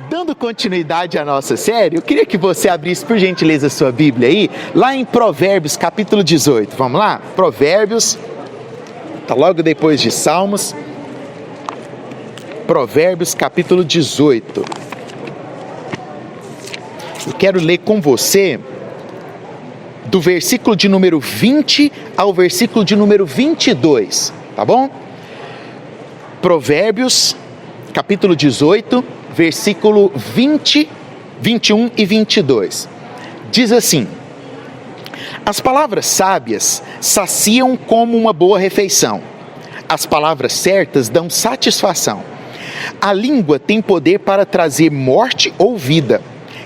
Dando continuidade à nossa série, eu queria que você abrisse, por gentileza, a sua Bíblia aí, lá em Provérbios, capítulo 18. Vamos lá? Provérbios, está logo depois de Salmos. Provérbios, capítulo 18. Eu quero ler com você do versículo de número 20 ao versículo de número 22, tá bom? Provérbios, capítulo 18, versículo 20, 21 e 22. Diz assim: as palavras sábias saciam como uma boa refeição. As palavras certas dão satisfação. A língua tem poder para trazer morte ou vida.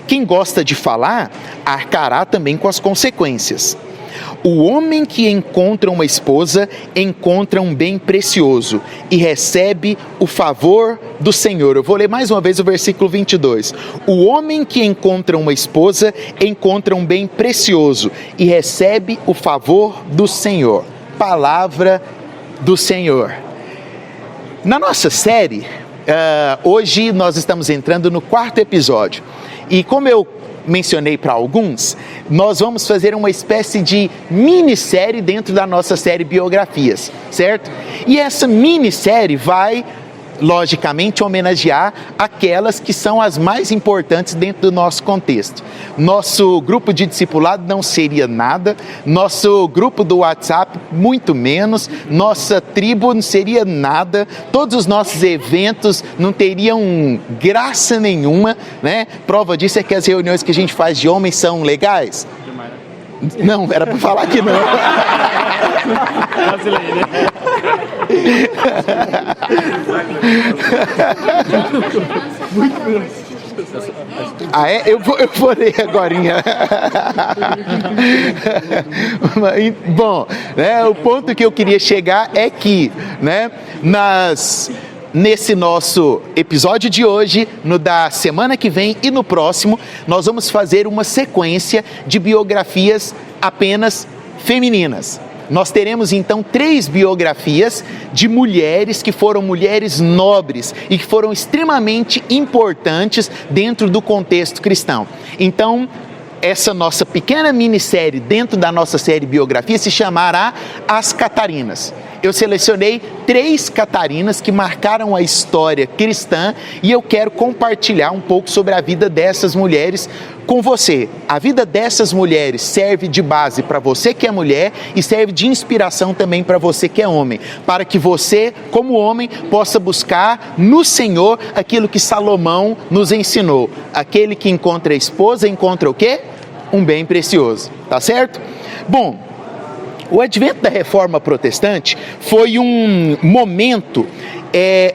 Quem gosta de falar, arcará também com as consequências. O homem que encontra uma esposa, encontra um bem precioso e recebe o favor do Senhor. Eu vou ler mais uma vez o versículo 22. O homem que encontra uma esposa, encontra um bem precioso e recebe o favor do Senhor. Palavra do Senhor. Na nossa série, hoje nós estamos entrando no 4º episódio. E como eu mencionei para alguns, nós vamos fazer uma espécie de minissérie dentro da nossa série Biografias, certo? E essa minissérie vai, logicamente, homenagear aquelas que são as mais importantes dentro do nosso contexto. Nosso grupo de discipulado não seria nada, nosso grupo do WhatsApp muito menos, nossa tribo não seria nada, todos os nossos eventos não teriam graça nenhuma, né? Prova disso é que as reuniões que a gente faz de homens são legais. Não, era para falar que não. Ah, é? Eu vou ler agorinha. Bom, né, o ponto que eu queria chegar é que, né, nesse nosso episódio de hoje, no da semana que vem e no próximo, nós vamos fazer uma sequência de biografias apenas femininas. Nós teremos então 3 biografias de mulheres que foram mulheres nobres e que foram extremamente importantes dentro do contexto cristão. Então, essa nossa pequena minissérie dentro da nossa série Biografia se chamará As Catarinas. Eu selecionei 3 Catarinas que marcaram a história cristã e eu quero compartilhar um pouco sobre a vida dessas mulheres com você. A vida dessas mulheres serve de base para você que é mulher e serve de inspiração também para você que é homem, para que você, como homem, possa buscar no Senhor aquilo que Salomão nos ensinou. Aquele que encontra a esposa encontra o quê? Um bem precioso, tá certo? Bom, o advento da Reforma Protestante foi um momento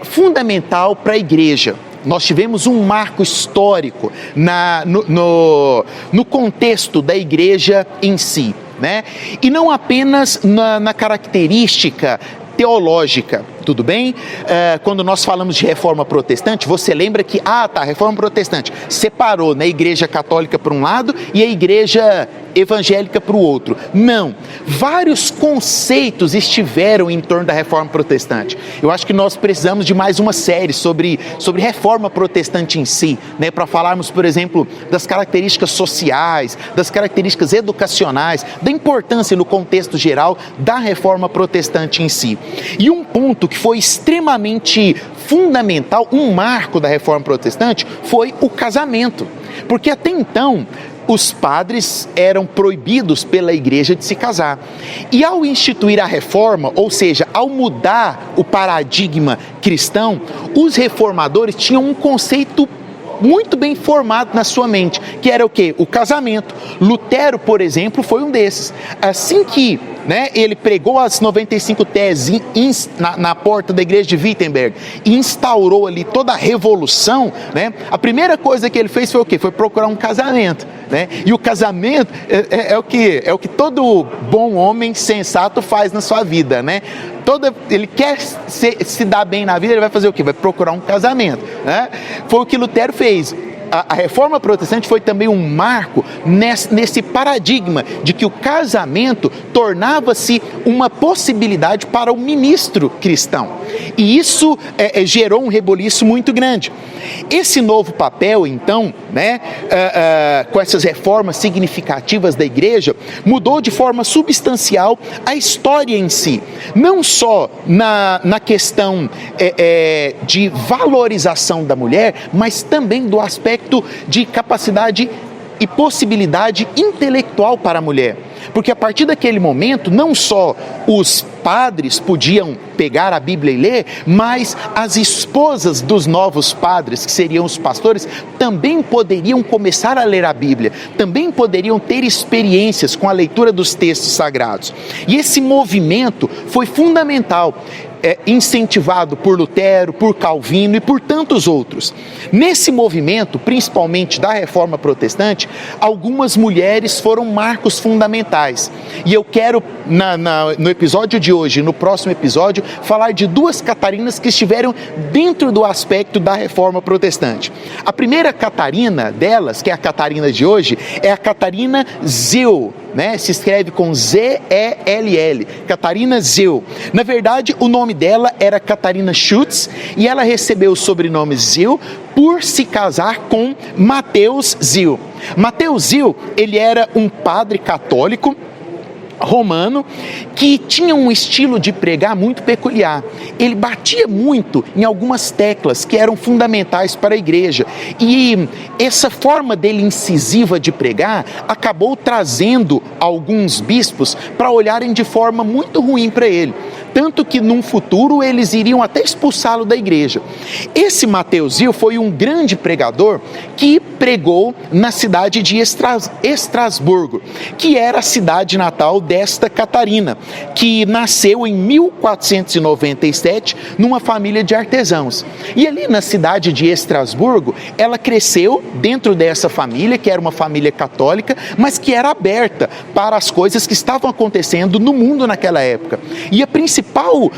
fundamental para a igreja. Nós tivemos um marco histórico no contexto da igreja em si, né? E não apenas na característica teológica, tudo bem? Quando nós falamos de Reforma Protestante, você lembra que, a Reforma Protestante separou, né, a Igreja Católica por um lado e a Igreja Evangélica para o outro. Não, vários conceitos estiveram em torno da Reforma Protestante. Eu acho que nós precisamos de mais uma série sobre Reforma Protestante em si, né, para falarmos, por exemplo, das características sociais, das características educacionais, da importância no contexto geral da Reforma Protestante em si. E um ponto que foi extremamente fundamental, um marco da Reforma Protestante, foi o casamento. Porque até então, os padres eram proibidos pela igreja de se casar. E ao instituir a reforma, ou seja, ao mudar o paradigma cristão, os reformadores tinham um conceito muito bem formado na sua mente, que era o quê? O casamento. Lutero, por exemplo, foi um desses. Assim que, né, ele pregou as 95 teses na porta da igreja de Wittenberg e instaurou ali toda a revolução, né, a primeira coisa que ele fez foi o quê? Foi procurar um casamento, né? E o casamento é o que todo bom homem sensato faz na sua vida, né? Ele quer se dar bem na vida, ele vai fazer o quê? Vai procurar um casamento, né? Foi o que Lutero fez. a reforma protestante foi também um marco nesse paradigma de que o casamento tornava-se uma possibilidade para o ministro cristão. E isso gerou um reboliço muito grande. Esse novo papel, então, com essas reformas significativas da igreja, mudou de forma substancial a história em si. Não só na questão de valorização da mulher, mas também do aspecto de capacidade e possibilidade intelectual para a mulher. Porque a partir daquele momento, não só os padres podiam pegar a Bíblia e ler, mas as esposas dos novos padres, que seriam os pastores, também poderiam começar a ler a Bíblia, também poderiam ter experiências com a leitura dos textos sagrados. E esse movimento foi fundamental, incentivado por Lutero, por Calvino e por tantos outros. Nesse movimento, principalmente da Reforma Protestante, algumas mulheres foram marcos fundamentais. E eu quero, no episódio de hoje, no próximo episódio, falar de duas Catarinas que estiveram dentro do aspecto da Reforma Protestante. A primeira Catarina delas, que é a Catarina de hoje, é a Catarina Zell, se escreve com Z-E-L-L, Catarina Zell. Na verdade, o nome dela era Catarina Schutz e ela recebeu o sobrenome Zell por se casar com Mateus Zell. Mateus Zell, ele era um padre católico romano que tinha um estilo de pregar muito peculiar. Ele batia muito em algumas teclas que eram fundamentais para a igreja, e essa forma dele incisiva de pregar acabou trazendo alguns bispos para olharem de forma muito ruim para ele, tanto que num futuro eles iriam até expulsá-lo da igreja. Esse Mateus Zell foi um grande pregador que pregou na cidade de Estrasburgo, que era a cidade natal desta Catarina, que nasceu em 1497 numa família de artesãos. E ali na cidade de Estrasburgo, ela cresceu dentro dessa família, que era uma família católica, mas que era aberta para as coisas que estavam acontecendo no mundo naquela época. E a principal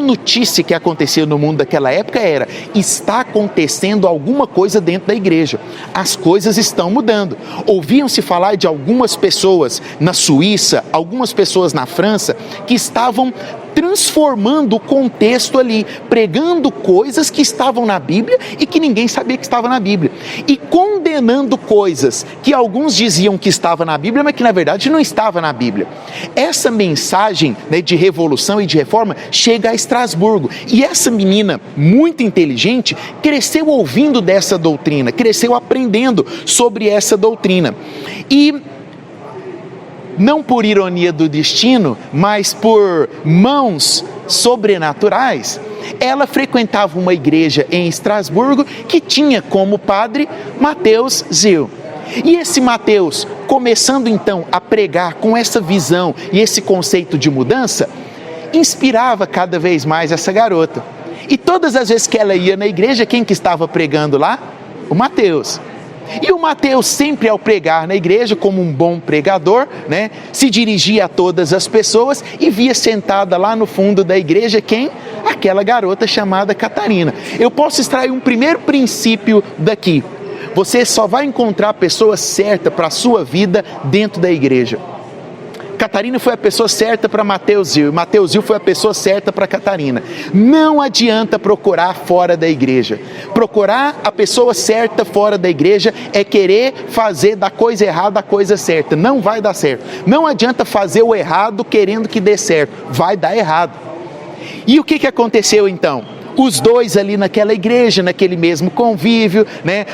notícia que aconteceu no mundo daquela época era: está acontecendo alguma coisa dentro da igreja. As coisas estão mudando. Ouviam-se falar de algumas pessoas na Suíça, algumas pessoas na França, que estavam transformando o contexto ali, pregando coisas que estavam na Bíblia e que ninguém sabia que estava na Bíblia, e condenando coisas que alguns diziam que estava na Bíblia, mas que na verdade não estava na Bíblia. Essa mensagem de revolução e de reforma chega a Estrasburgo, e essa menina muito inteligente cresceu ouvindo dessa doutrina, cresceu aprendendo sobre essa doutrina, e não por ironia do destino, mas por mãos sobrenaturais, ela frequentava uma igreja em Estrasburgo que tinha como padre Mateus Zell. E esse Mateus, começando então a pregar com essa visão e esse conceito de mudança, inspirava cada vez mais essa garota. E todas as vezes que ela ia na igreja, quem que estava pregando lá? O Mateus. E o Mateus, sempre ao pregar na igreja, como um bom pregador, se dirigia a todas as pessoas e via sentada lá no fundo da igreja quem? Aquela garota chamada Catarina. Eu posso extrair um primeiro princípio daqui: você só vai encontrar a pessoa certa para a sua vida dentro da igreja. Catarina foi a pessoa certa para Mateus Zell, e Mateus Zell foi a pessoa certa para Catarina. Não adianta procurar fora da igreja. Procurar a pessoa certa fora da igreja é querer fazer da coisa errada a coisa certa. Não vai dar certo. Não adianta fazer o errado querendo que dê certo. Vai dar errado. E o que aconteceu então? Os dois ali naquela igreja, naquele mesmo convívio,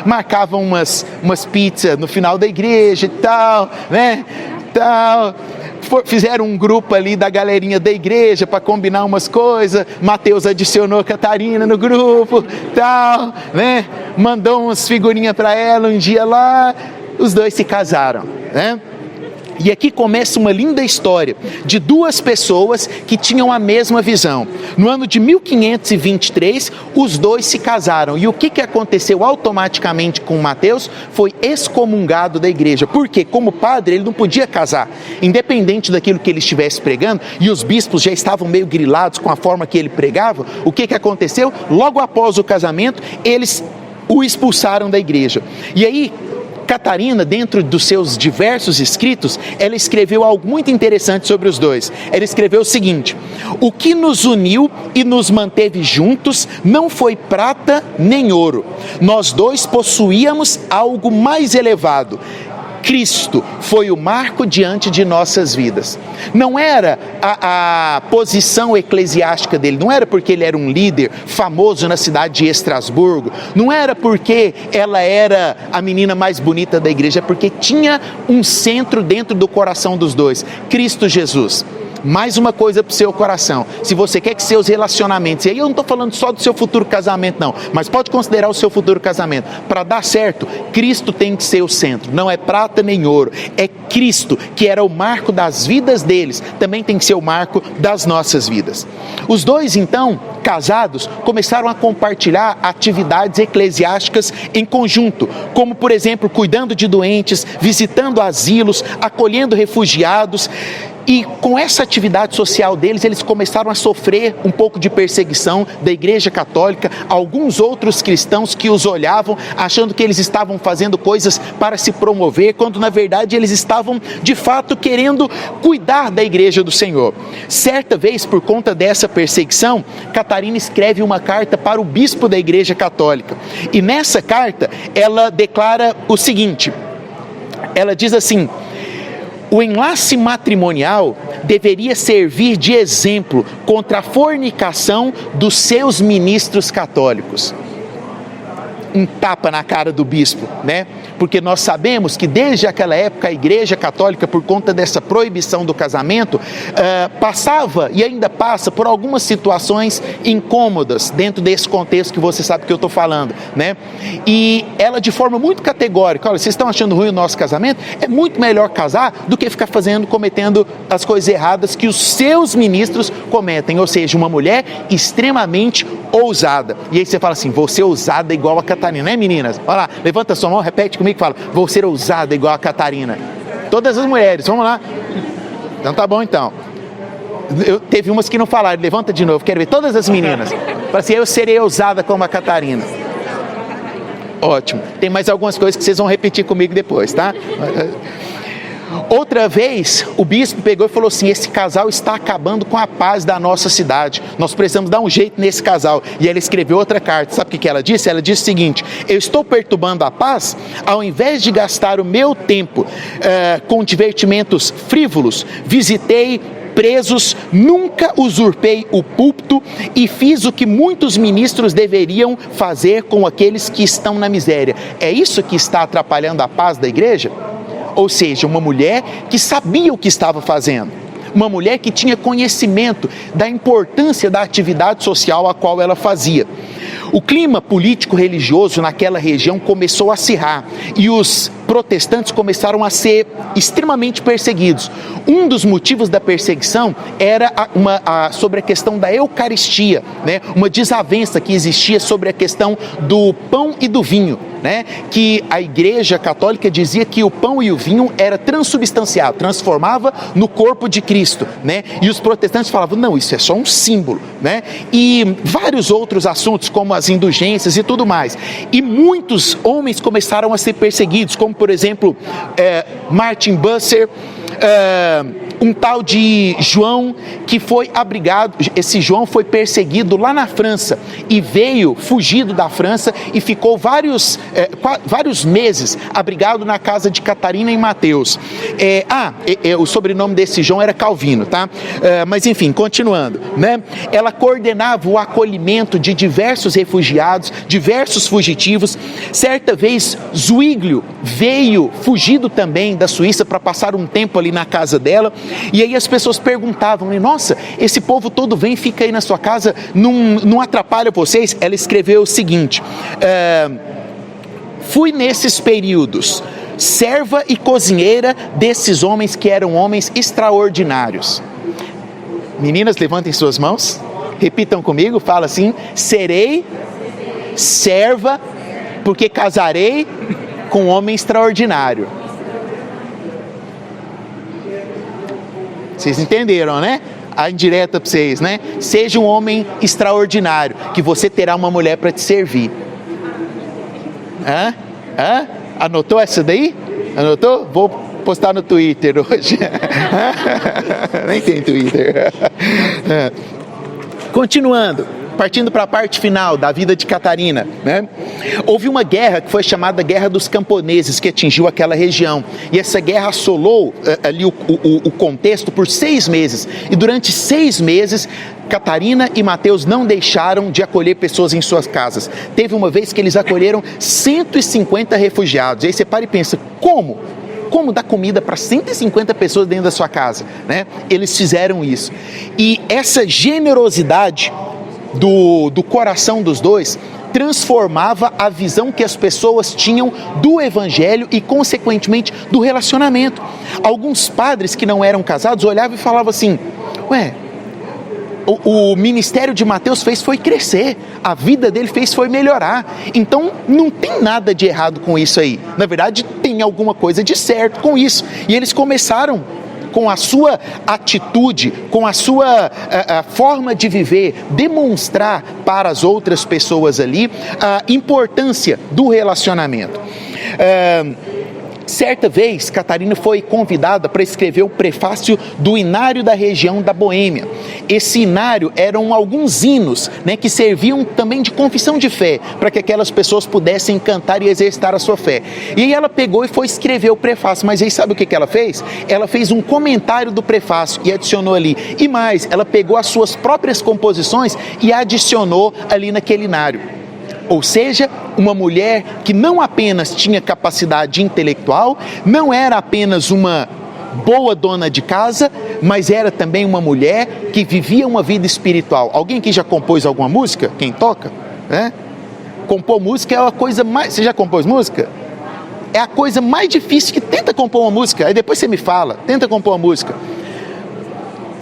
marcavam umas pizzas no final da igreja e tal, fizeram um grupo ali da galerinha da igreja para combinar umas coisas. Mateus adicionou a Catarina no grupo, tal, mandou umas figurinhas para ela um dia lá. Os dois se casaram, E aqui começa uma linda história de duas pessoas que tinham a mesma visão. No ano de 1523, os dois se casaram. E o que aconteceu automaticamente com Mateus? Foi excomungado da igreja. Porque, como padre, ele não podia casar. Independente daquilo que ele estivesse pregando, e os bispos já estavam meio grilados com a forma que ele pregava, o que aconteceu? Logo após o casamento, eles o expulsaram da igreja. E aí, Catarina, dentro dos seus diversos escritos, ela escreveu algo muito interessante sobre os dois. Ela escreveu o seguinte: o que nos uniu e nos manteve juntos não foi prata nem ouro. Nós dois possuíamos algo mais elevado. Cristo foi o marco diante de nossas vidas. Não era a posição eclesiástica dele, não era porque ele era um líder famoso na cidade de Estrasburgo, não era porque ela era a menina mais bonita da igreja, é porque tinha um centro dentro do coração dos dois, Cristo Jesus. Mais uma coisa para o seu coração: se você quer que seus relacionamentos, e aí eu não estou falando só do seu futuro casamento não, mas pode considerar o seu futuro casamento, para dar certo, Cristo tem que ser o centro, não é prata nem ouro, é Cristo, que era o marco das vidas deles, também tem que ser o marco das nossas vidas. Os dois então, casados, começaram a compartilhar atividades eclesiásticas em conjunto, como por exemplo, cuidando de doentes, visitando asilos, acolhendo refugiados. E com essa atividade social deles, eles começaram a sofrer um pouco de perseguição da Igreja Católica, alguns outros cristãos que os olhavam achando que eles estavam fazendo coisas para se promover, quando na verdade eles estavam de fato querendo cuidar da Igreja do Senhor. Certa vez, por conta dessa perseguição, Catarina escreve uma carta para o bispo da Igreja Católica. E nessa carta ela declara o seguinte, ela diz assim: o enlace matrimonial deveria servir de exemplo contra a fornicação dos seus ministros católicos. Um tapa na cara do bispo, né? Porque nós sabemos que desde aquela época a Igreja Católica, por conta dessa proibição do casamento, passava e ainda passa por algumas situações incômodas dentro desse contexto que você sabe que eu estou falando, né? E ela, de forma muito categórica: olha, vocês estão achando ruim o nosso casamento? É muito melhor casar do que ficar cometendo as coisas erradas que os seus ministros cometem, ou seja, uma mulher extremamente ousada. E aí você fala assim: vou ser ousada igual a Catarina, né, meninas? Olha lá, levanta sua mão, repete comigo e fala: vou ser ousada igual a Catarina. Todas as mulheres, vamos lá. Então tá bom então. Teve umas que não falaram, levanta de novo, quero ver todas as meninas. Fala assim: eu serei ousada como a Catarina. Ótimo. Tem mais algumas coisas que vocês vão repetir comigo depois, tá? Outra vez, o bispo pegou e falou assim: esse casal está acabando com a paz da nossa cidade, nós precisamos dar um jeito nesse casal. E ela escreveu outra carta, sabe o que ela disse? Ela disse o seguinte: eu estou perturbando a paz, ao invés de gastar o meu tempo com divertimentos frívolos, visitei presos, nunca usurpei o púlpito e fiz o que muitos ministros deveriam fazer com aqueles que estão na miséria. É isso que está atrapalhando a paz da igreja? Ou seja, uma mulher que sabia o que estava fazendo, uma mulher que tinha conhecimento da importância da atividade social a qual ela fazia. O clima político-religioso naquela região começou a acirrar e os protestantes começaram a ser extremamente perseguidos. Um dos motivos da perseguição era sobre a questão da Eucaristia, né? Uma desavença que existia sobre a questão do pão e do vinho, né? Que a Igreja Católica dizia que o pão e o vinho era transubstanciado, transformava no corpo de Cristo, né? E os protestantes falavam: não, isso é só um símbolo, né? E vários outros assuntos, como as indulgências e tudo mais. E muitos homens começaram a ser perseguidos, como por exemplo, Martin Bucer, um tal de João, que foi abrigado. Esse João foi perseguido lá na França e veio fugido da França e ficou vários meses abrigado na casa de Catarina em Mateus. O sobrenome desse João era Calvino, tá? Mas enfim, continuando, né? Ela coordenava o acolhimento de diversos refugiados, diversos fugitivos. Certa vez, Zwinglio veio fugido também da Suíça para passar um tempo ali na casa dela. E aí as pessoas perguntavam: nossa, esse povo todo vem e fica aí na sua casa, não atrapalha vocês? Ela escreveu o seguinte: fui nesses períodos serva e cozinheira desses homens que eram homens extraordinários. Meninas, levantem suas mãos, repitam comigo, fala assim: serei serva porque casarei com um homem extraordinário. Vocês entenderam, né? A indireta para vocês, né? Seja um homem extraordinário, que você terá uma mulher para te servir. Anotou essa daí? Anotou? Vou postar no Twitter hoje. Nem tem Twitter. Continuando, partindo para a parte final da vida de Catarina, né? Houve uma guerra que foi chamada Guerra dos Camponeses, que atingiu aquela região. E essa guerra assolou ali o contexto por 6 meses. E durante 6 meses, Catarina e Mateus não deixaram de acolher pessoas em suas casas. Teve uma vez que eles acolheram 150 refugiados. E aí você para e pensa, como? Como dar comida para 150 pessoas dentro da sua casa, né? Eles fizeram isso. E essa generosidade do coração dos dois transformava a visão que as pessoas tinham do evangelho e, consequentemente, do relacionamento. Alguns padres que não eram casados olhavam e falavam assim, o ministério de Mateus foi crescer, a vida dele foi melhorar, então não tem nada de errado com isso aí, na verdade tem alguma coisa de certo com isso. E eles começaram com a sua atitude, com a sua forma de viver, demonstrar para as outras pessoas ali a importância do relacionamento. Certa vez, Catarina foi convidada para escrever o prefácio do Inário da região da Boêmia. Esse inário eram alguns hinos, né, que serviam também de confissão de fé, para que aquelas pessoas pudessem cantar e exercitar a sua fé. E aí ela pegou e foi escrever o prefácio, mas aí sabe o que ela fez? Ela fez um comentário do prefácio e adicionou ali. E mais, ela pegou as suas próprias composições e adicionou ali naquele inário. Ou seja, uma mulher que não apenas tinha capacidade intelectual, não era apenas uma boa dona de casa, mas era também uma mulher que vivia uma vida espiritual. Alguém que já compôs alguma música? Quem toca? Compor música é a coisa mais... Você já compôs música? É a coisa mais difícil que tenta compor uma música. Aí depois você me fala, tenta compor uma música.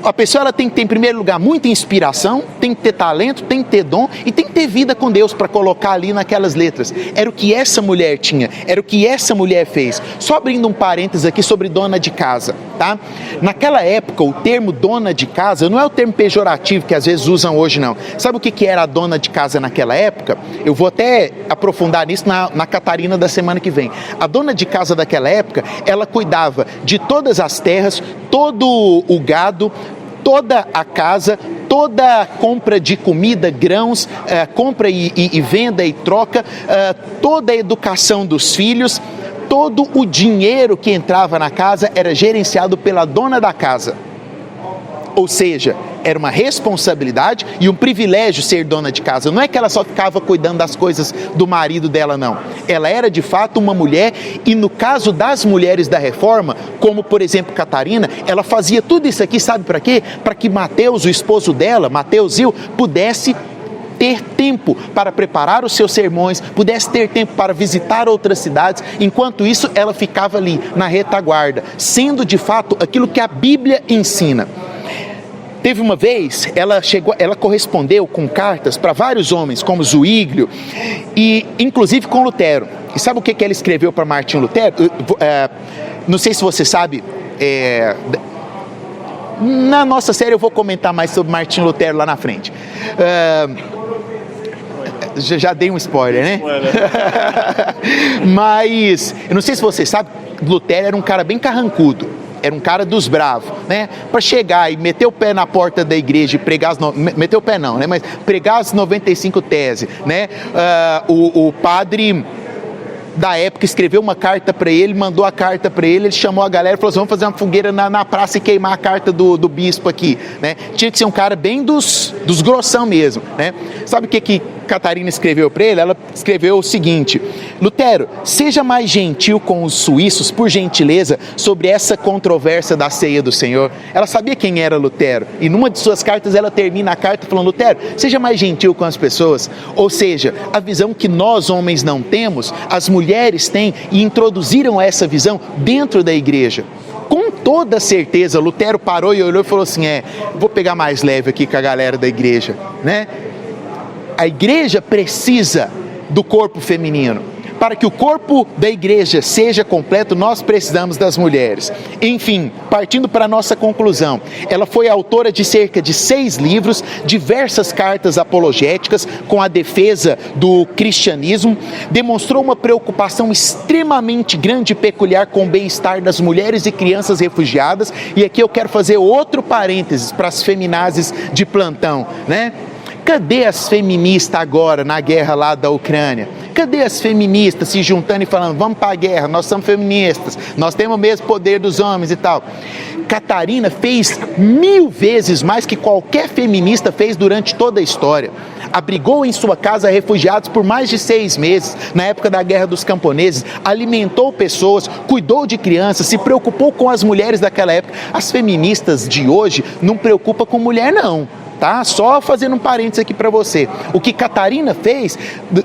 A pessoa ela tem que ter, em primeiro lugar, muita inspiração, tem que ter talento, tem que ter dom e tem que ter vida com Deus para colocar ali naquelas letras. Era o que essa mulher tinha, era o que essa mulher fez. Só abrindo um parênteses aqui sobre dona de casa, tá? Naquela época, o termo dona de casa não é o termo pejorativo que às vezes usam hoje, não. Sabe o que era a dona de casa naquela época? Eu vou até aprofundar nisso na Catarina da semana que vem. A dona de casa daquela época, ela cuidava de todas as terras, todo o gado, toda a casa, toda a compra de comida, grãos, compra e venda e troca, toda a educação dos filhos, todo o dinheiro que entrava na casa era gerenciado pela dona da casa. Ou seja, era uma responsabilidade e um privilégio ser dona de casa. Não é que ela só ficava cuidando das coisas do marido dela, não. Ela era de fato uma mulher e no caso das mulheres da reforma, como por exemplo Catarina, ela fazia tudo isso aqui, sabe para quê? Para que Mateus, o esposo dela, Mateus Zil, pudesse ter tempo para preparar os seus sermões, pudesse ter tempo para visitar outras cidades. Enquanto isso, ela ficava ali na retaguarda, sendo de fato aquilo que a Bíblia ensina. Teve uma vez, ela correspondeu com cartas para vários homens, como Zuíglio, e inclusive com Lutero. E sabe o que ela escreveu para Martinho Lutero? Não sei se você sabe, na nossa série eu vou comentar mais sobre Martinho Lutero lá na frente. Já dei um spoiler, né? Mas, eu não sei se você sabe, Lutero era um cara bem carrancudo. Era um cara dos bravos, né? Para chegar e meter o pé na porta da igreja e pregar meter o pé não, né? Mas pregar as 95 teses, né? O padre da época escreveu uma carta para ele, mandou a carta para ele, ele chamou a galera e falou assim, vamos fazer uma fogueira na praça e queimar a carta do bispo aqui, né? Tinha que ser um cara bem dos grossão mesmo, né? Sabe o que Catarina escreveu para ele? Ela escreveu o seguinte: Lutero, seja mais gentil com os suíços, por gentileza, sobre essa controvérsia da ceia do Senhor. Ela sabia quem era Lutero, e numa de suas cartas ela termina a carta falando, Lutero, seja mais gentil com as pessoas. Ou seja, a visão que nós homens não temos, as mulheres têm, e introduziram essa visão dentro da igreja. Com toda certeza, Lutero parou e olhou e falou assim, vou pegar mais leve aqui com a galera da igreja, né? A igreja precisa do corpo feminino, para que o corpo da igreja seja completo, nós precisamos das mulheres. Enfim, partindo para a nossa conclusão, ela foi autora de cerca de 6 livros, diversas cartas apologéticas com a defesa do cristianismo, demonstrou uma preocupação extremamente grande e peculiar com o bem-estar das mulheres e crianças refugiadas. E aqui eu quero fazer outro parênteses para as feminazes de plantão, né? Cadê as feministas agora na guerra lá da Ucrânia? Cadê as feministas se juntando e falando, vamos para a guerra, nós somos feministas, nós temos o mesmo poder dos homens e tal? Catarina fez 1000 vezes mais que qualquer feminista fez durante toda a história. Abrigou em sua casa refugiados por mais de 6 meses, na época da Guerra dos Camponeses, alimentou pessoas, cuidou de crianças, se preocupou com as mulheres daquela época. As feministas de hoje não preocupam com mulher não. Tá? Só fazendo um parênteses aqui para você. O que Catarina fez,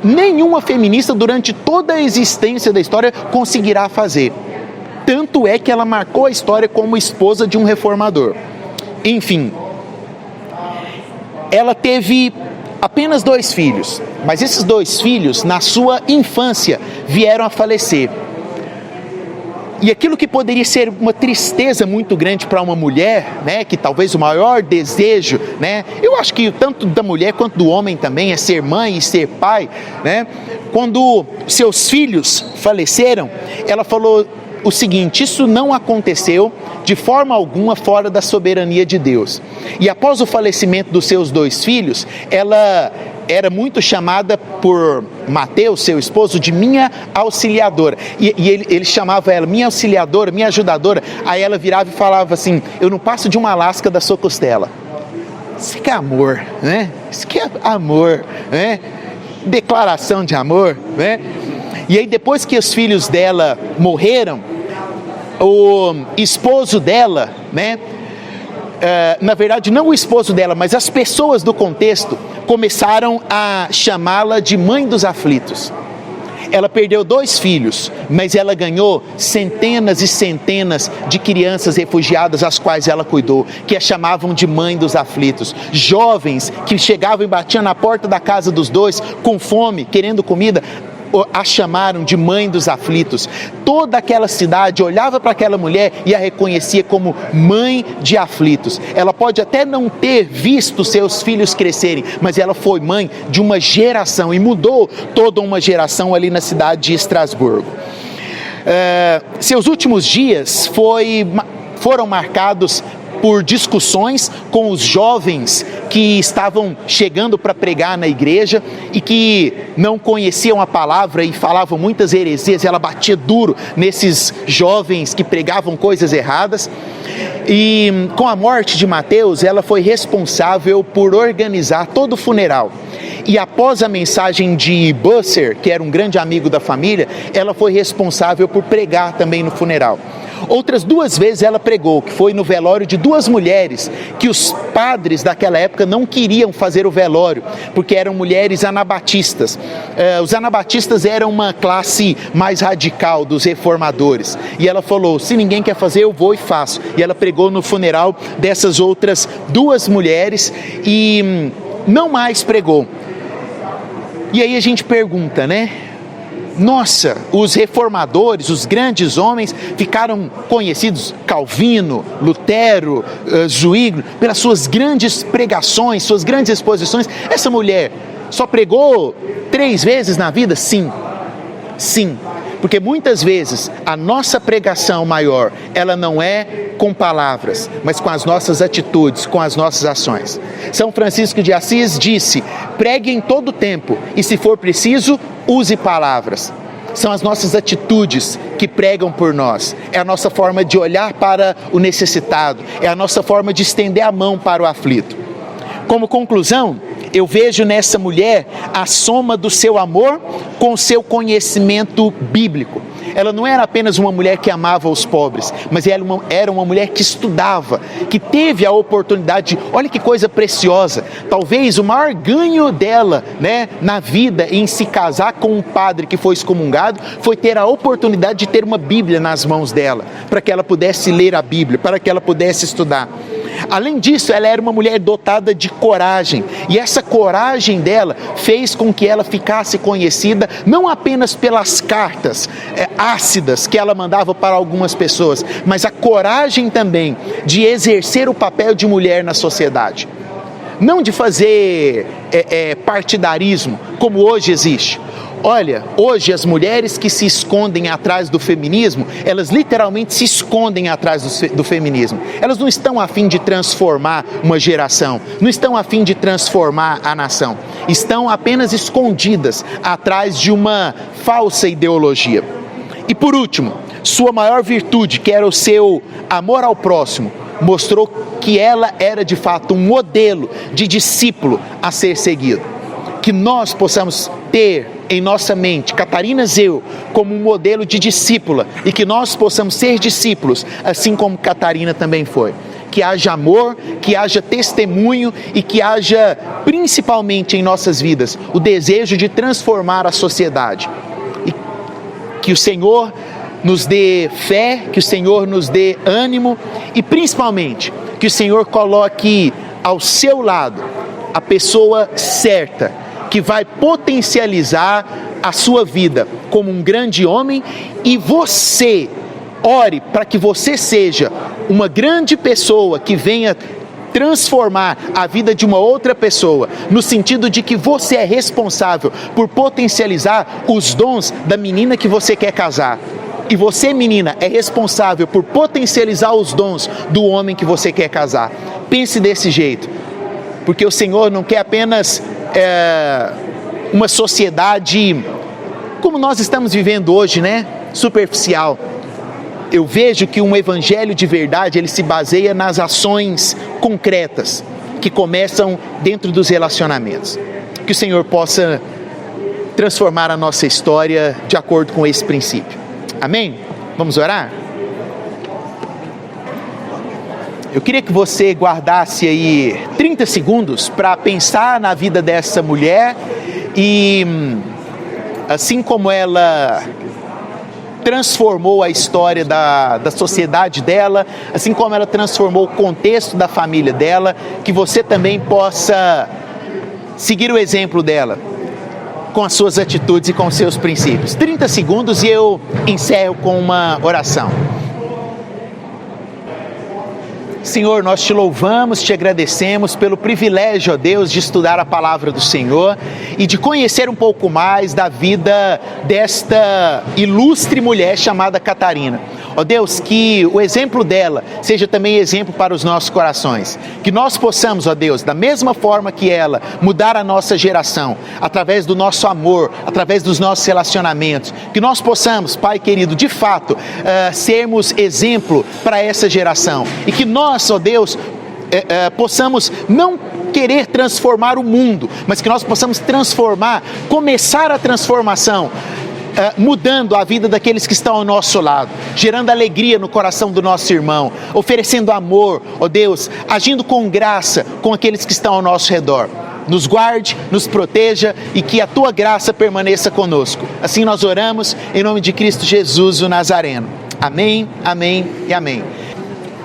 nenhuma feminista durante toda a existência da história conseguirá fazer. Tanto é que ela marcou a história como esposa de um reformador. Enfim, ela teve apenas 2 filhos, mas esses 2 filhos, na sua infância, vieram a falecer. E aquilo que poderia ser uma tristeza muito grande para uma mulher, né, que talvez o maior desejo, né, eu acho que tanto da mulher quanto do homem também é ser mãe e ser pai, né, quando seus filhos faleceram, ela falou o seguinte: isso não aconteceu de forma alguma fora da soberania de Deus. E após o falecimento dos seus 2 filhos, ela era muito chamada por Mateus, seu esposo, de minha auxiliadora. E ele chamava ela minha auxiliadora, minha ajudadora. Aí ela virava e falava assim: eu não passo de uma lasca da sua costela. Isso que é amor, né? Isso que é amor, né? Declaração de amor, né? E aí depois que os filhos dela morreram, o esposo dela, né? Na verdade não o esposo dela, mas as pessoas do contexto começaram a chamá-la de mãe dos aflitos. Ela perdeu 2 filhos, mas ela ganhou centenas e centenas de crianças refugiadas às quais ela cuidou, que a chamavam de mãe dos aflitos. Jovens que chegavam e batiam na porta da casa dos 2 com fome, querendo comida, a chamaram de mãe dos aflitos. Toda aquela cidade olhava para aquela mulher e a reconhecia como mãe de aflitos. Ela pode até não ter visto seus filhos crescerem, mas ela foi mãe de uma geração e mudou toda uma geração ali na cidade de Estrasburgo. Seus últimos dias foram marcados por discussões com os jovens que estavam chegando para pregar na igreja e que não conheciam a palavra e falavam muitas heresias. Ela batia duro nesses jovens que pregavam coisas erradas. E com a morte de Mateus, ela foi responsável por organizar todo o funeral. E após a mensagem de Busser, que era um grande amigo da família, ela foi responsável por pregar também no funeral. Outras 2 vezes ela pregou, que foi no velório de 2 mulheres, que os padres daquela época não queriam fazer o velório, porque eram mulheres anabatistas. Os anabatistas eram uma classe mais radical dos reformadores. E ela falou: se ninguém quer fazer, eu vou e faço. E ela pregou no funeral dessas outras 2 mulheres e não mais pregou. E aí a gente pergunta, né? Nossa, os reformadores, os grandes homens, ficaram conhecidos, Calvino, Lutero, Zwingli, pelas suas grandes pregações, suas grandes exposições. Essa mulher só pregou 3 vezes na vida? Sim, sim. Porque muitas vezes a nossa pregação maior, ela não é com palavras, mas com as nossas atitudes, com as nossas ações. São Francisco de Assis disse: pregue em todo tempo e, se for preciso, use palavras. São as nossas atitudes que pregam por nós. É a nossa forma de olhar para o necessitado, é a nossa forma de estender a mão para o aflito. Como conclusão, eu vejo nessa mulher a soma do seu amor com o seu conhecimento bíblico. Ela não era apenas uma mulher que amava os pobres, mas era uma mulher que estudava, que teve a oportunidade, olha que coisa preciosa, talvez o maior ganho dela, né, na vida em se casar com um padre que foi excomungado, foi ter a oportunidade de ter uma Bíblia nas mãos dela, para que ela pudesse ler a Bíblia, para que ela pudesse estudar. Além disso, ela era uma mulher dotada de coragem, e essa coragem dela fez com que ela ficasse conhecida não apenas pelas cartas ácidas que ela mandava para algumas pessoas, mas a coragem também de exercer o papel de mulher na sociedade. Não de fazer partidarismo, como hoje existe. Olha, hoje as mulheres que se escondem atrás do feminismo, elas literalmente se escondem atrás do feminismo. Elas não estão a fim de transformar uma geração, não estão a fim de transformar a nação. Estão apenas escondidas atrás de uma falsa ideologia. E por último, sua maior virtude, que era o seu amor ao próximo, mostrou que ela era de fato um modelo de discípulo a ser seguido. Que nós possamos ter em nossa mente Catarina Zeu como um modelo de discípula e que nós possamos ser discípulos, assim como Catarina também foi. Que haja amor, que haja testemunho e que haja, principalmente em nossas vidas, o desejo de transformar a sociedade. E que o Senhor nos dê fé, que o Senhor nos dê ânimo e principalmente que o Senhor coloque ao seu lado a pessoa certa, que vai potencializar a sua vida como um grande homem, e você ore para que você seja uma grande pessoa que venha transformar a vida de uma outra pessoa, no sentido de que você é responsável por potencializar os dons da menina que você quer casar. E você, menina, é responsável por potencializar os dons do homem que você quer casar. Pense desse jeito, porque o Senhor não quer apenas uma sociedade como nós estamos vivendo hoje, né? Superficial. Eu vejo que um evangelho de verdade, ele se baseia nas ações concretas que começam dentro dos relacionamentos. Que o Senhor possa transformar a nossa história de acordo com esse princípio. Amém? Vamos orar? Eu queria que você guardasse aí 30 segundos para pensar na vida dessa mulher e assim como ela transformou a história da sociedade dela, assim como ela transformou o contexto da família dela, que você também possa seguir o exemplo dela com as suas atitudes e com os seus princípios. 30 segundos e eu encerro com uma oração. Senhor, nós te louvamos, te agradecemos pelo privilégio, ó Deus, de estudar a palavra do Senhor e de conhecer um pouco mais da vida desta ilustre mulher chamada Catarina. Ó Deus, que o exemplo dela seja também exemplo para os nossos corações. Que nós possamos, ó Deus, da mesma forma que ela, mudar a nossa geração, através do nosso amor, através dos nossos relacionamentos. Que nós possamos, Pai querido, de fato, sermos exemplo para essa geração. E que nós, ó Deus, possamos não querer transformar o mundo, mas que nós possamos começar a transformação, mudando a vida daqueles que estão ao nosso lado, gerando alegria no coração do nosso irmão, oferecendo amor, ó Deus, agindo com graça com aqueles que estão ao nosso redor. Nos guarde, nos proteja e que a Tua graça permaneça conosco. Assim nós oramos em nome de Cristo Jesus, o Nazareno. Amém, amém e amém.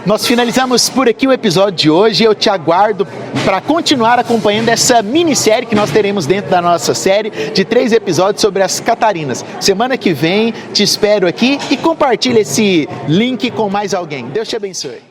Nós finalizamos por aqui o episódio de hoje. Eu te aguardo para continuar acompanhando essa minissérie que nós teremos dentro da nossa série de 3 episódios sobre as Catarinas. Semana que vem te espero aqui e compartilhe esse link com mais alguém. Deus te abençoe.